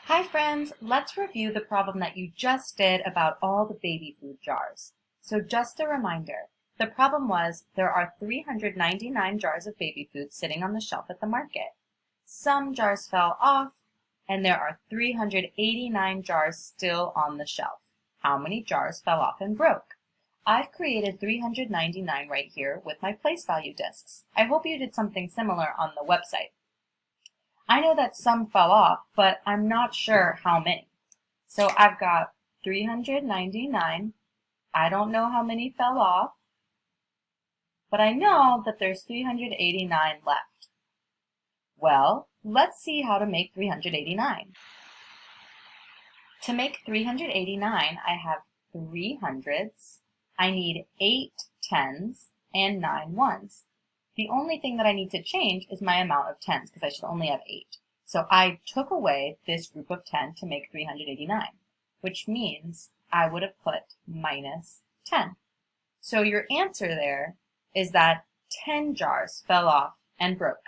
Hi friends, let's review the problem that you just did about all the baby food jars. So just a reminder, the problem was there are 399 jars of baby food sitting on the shelf at the market. Some jars fell off, and there are 389 jars still on the shelf. How many jars fell off and broke? I've created 399 right here with my place value discs. I hope you did something similar on the website. I know that some fell off, but I'm not sure how many. So I've got 399. I don't know how many fell off, but I know that there's 389 left. Well, let's see how to make 389. To make 389, I have 3 hundreds, I need 8 tens, and 9 ones. The only thing that I need to change is my amount of tens, because I should only have 8. So I took away this group of 10 to make 389, which means I would have put minus 10. So your answer there is that 10 jars fell off and broke.